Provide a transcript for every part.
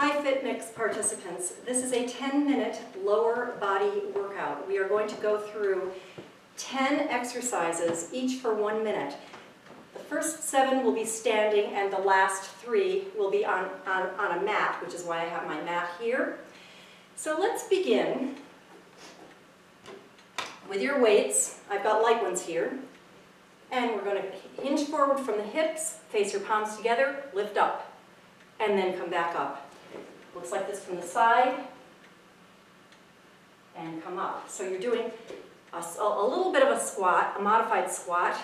Hi FITMiX participants. This is a 10-minute lower body workout. We are going to go through 10 exercises, each for 1 minute. The first 7 will be standing and the last 3 will be on a mat, which is why I have my mat here. So let's begin with your weights. I've got light ones here. And we're going to hinge forward from the hips, face your palms together, lift up, and then come back up. Looks like this from the side, and come up. So you're doing a little bit of a squat, a modified squat,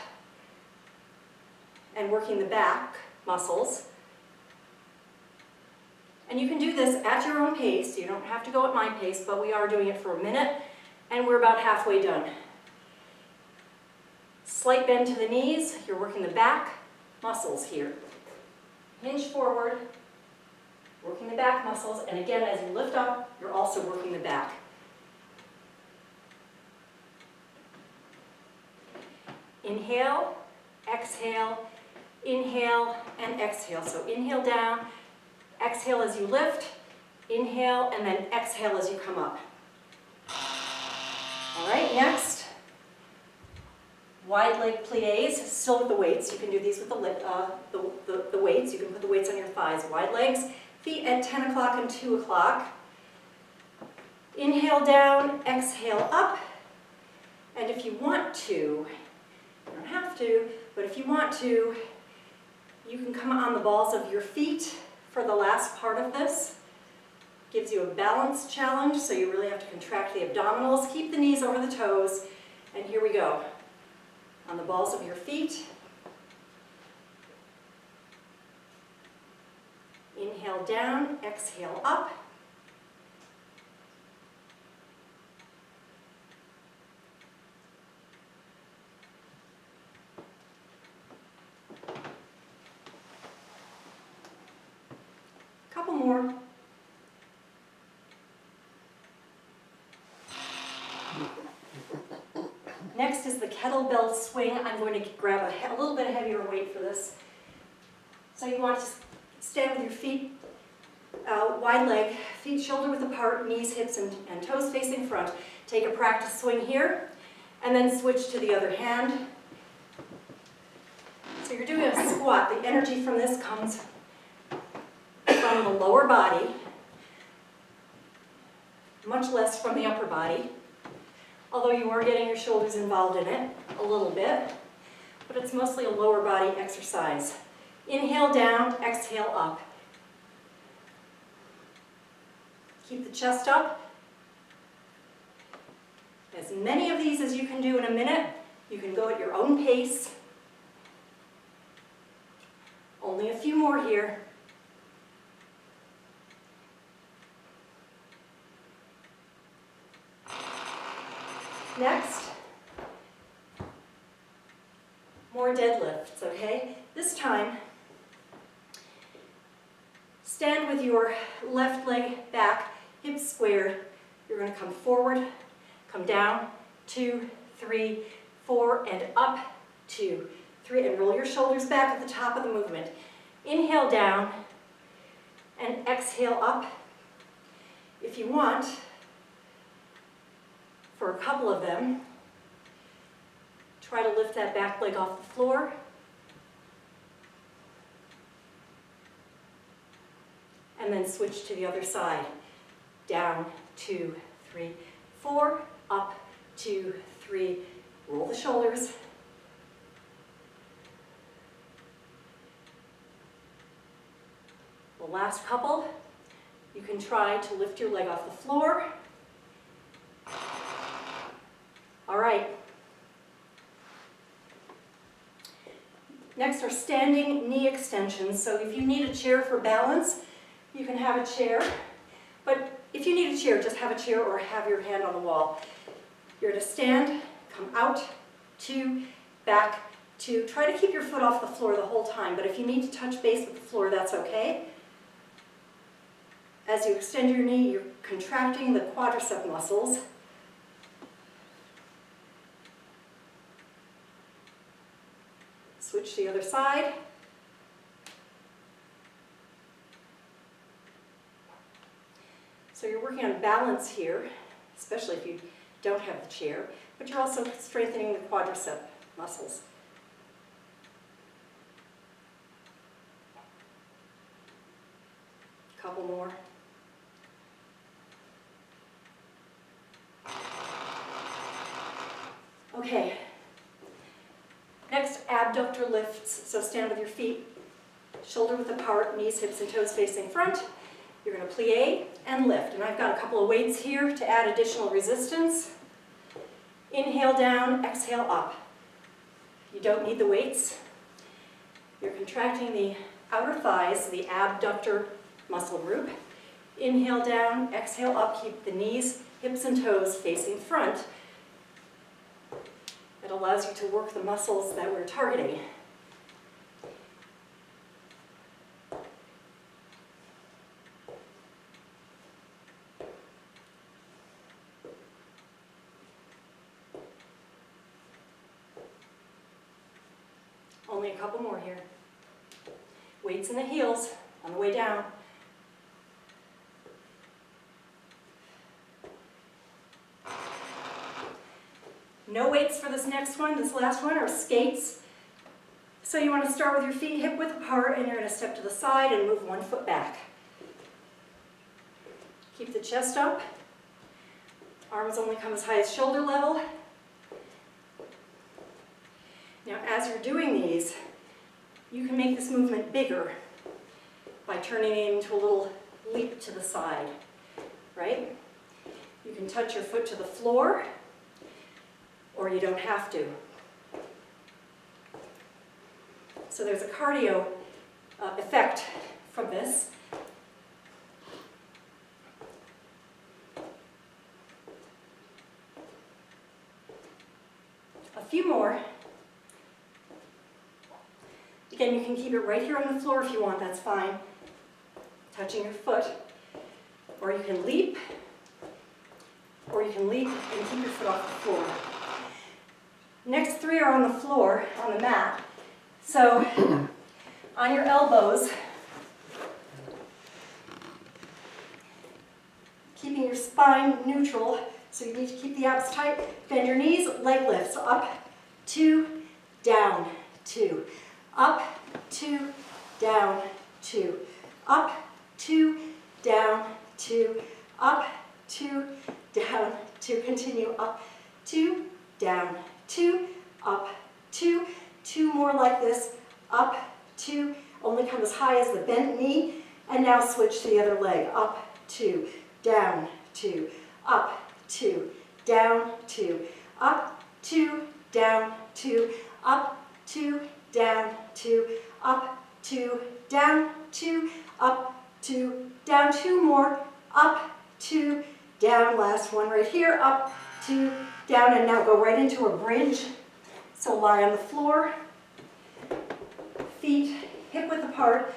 and working the back muscles. And you can do this at your own pace. You don't have to go at my pace, but we are doing it for a minute, and we're about halfway done. Slight bend to the knees. You're working the back muscles here. Hinge forward, working the back muscles, and again, as you lift up, you're also working the back. Inhale, exhale, inhale, and exhale. So inhale down, exhale as you lift, inhale, and then exhale as you come up. All right, next, wide leg plies, still with the weights. You can do these with the weights. You can put the weights on your thighs. Wide legs, feet at 10 o'clock and 2 o'clock. Inhale down, exhale up. And if you want to, you don't have to, but if you want to, you can come on the balls of your feet for the last part of this. Gives you a balance challenge, so you really have to contract the abdominals. Keep the knees over the toes, and here we go. On the balls of your feet. Inhale down, exhale up. Couple more. Next is the kettlebell swing. I'm going to grab a little bit heavier weight for this. So you want to stand with your feet wide leg, feet shoulder width apart, knees, hips, and toes facing front. Take a practice swing here, and then switch to the other hand. So you're doing a squat. The energy from this comes from the lower body, much less from the upper body. Although you are getting your shoulders involved in it a little bit, but it's mostly a lower body exercise. Inhale down, exhale up. Keep the chest up. As many of these as you can do in a minute. You can go at your own pace. Only a few more here. Next, more deadlifts, okay? This time, stand with your left leg back, hips squared. You're going to come forward, come down, 2, 3, 4, and up, 2, 3, and roll your shoulders back at the top of the movement. Inhale down, and exhale up. If you want, for a couple of them, try to lift that back leg off the floor. And then switch to the other side. Down, 2, 3, 4, up, 2, 3, roll the shoulders. The last couple, you can try to lift your leg off the floor. All right. Next are standing knee extensions. So if you need a chair for balance, you can have a chair. But if you need a chair, just have a chair or have your hand on the wall. You're to stand, come out, 2, back, 2. Try to keep your foot off the floor the whole time, but if you need to touch base with the floor, that's okay. As you extend your knee, you're contracting the quadricep muscles. Switch to the other side. So you're working on balance here, especially if you don't have the chair, but you're also strengthening the quadricep muscles. Couple more. Okay. Next, abductor lifts. So stand with your feet shoulder width apart, knees, hips, and toes facing front. You're going to plie and lift. And I've got a couple of weights here to add additional resistance. Inhale down, exhale up. You don't need the weights. You're contracting the outer thighs, the abductor muscle group. Inhale down, exhale up, keep the knees, hips, and toes facing front. It allows you to work the muscles that we're targeting. Only a couple more here. Weights in the heels on the way down. No weights for this next one. This last one are skates. So you want to start with your feet hip width apart, and you're going to step to the side and move one foot back. Keep the chest up. Arms only come as high as shoulder level. Now, as you're doing these, you can make this movement bigger by turning it into a little leap to the side, right? You can touch your foot to the floor, or you don't have to. So there's a cardio effect from this. A few more. Again, you can keep it right here on the floor if you want, that's fine. Touching your foot. Or you can leap, and keep your foot off the floor. Next three are on the floor, on the mat. So, on your elbows, keeping your spine neutral, so you need to keep the abs tight. Bend your knees, leg lifts. So up, 2, down, 2. Up, 2, down, 2. Up, 2, down, 2. Up, 2, down, 2. Continue. Up, 2, down, 2. Up, 2. 2 more like this. Up, 2. Only come as high as the bent knee. And now switch to the other leg. Up, 2. Down, 2. Up, 2. Down, 2. Up, 2. Down, 2. Up, 2. Down, 2. Up, 2. Down, 2. Up, 2. Down, 2 more. Up, 2. Down. Last one right here. Up, 2. Down. And now go right into a bridge. So lie on the floor. Feet hip width apart.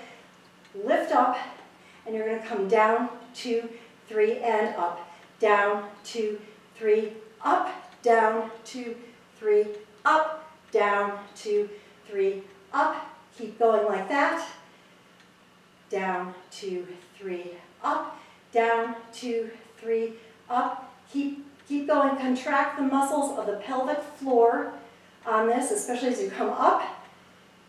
Lift up. And you're going to come down, 2, 3, and up. Down, 2, 3, up. Down, 2, 3, up. Down, 2, 3, up. Keep going like that. Down, 2, 3, up. Down, 2, 3, up. Keep going. Contract the muscles of the pelvic floor on this, especially as you come up.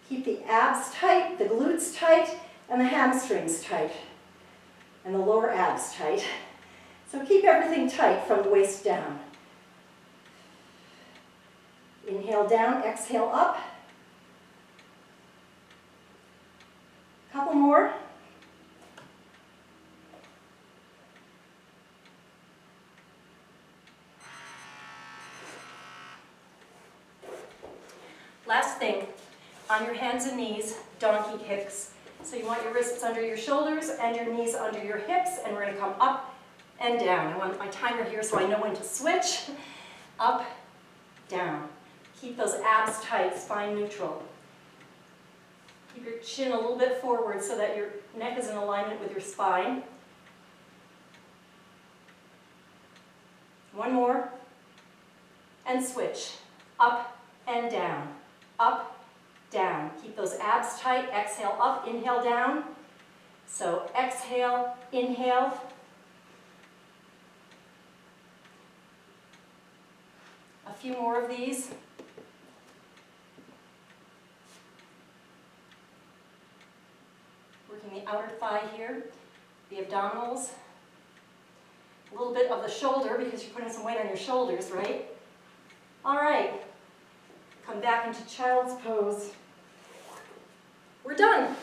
Keep the abs tight, the glutes tight, and the hamstrings tight, and the lower abs tight. So keep everything tight from the waist down. Inhale down, exhale up. Couple more. Last thing, on your hands and knees, donkey kicks. So you want your wrists under your shoulders and your knees under your hips, and we're going to come up and down. I want my timer here so I know when to switch. Up, down. Keep those abs tight, spine neutral. Keep your chin a little bit forward so that your neck is in alignment with your spine. One more. And switch. Up and down. Up, down. Keep those abs tight. Exhale up, inhale down. So exhale, inhale. few more of these. Working the outer thigh here, the abdominals, a little bit of the shoulder because you're putting some weight on your shoulders, right? All right, come back into child's pose. We're done.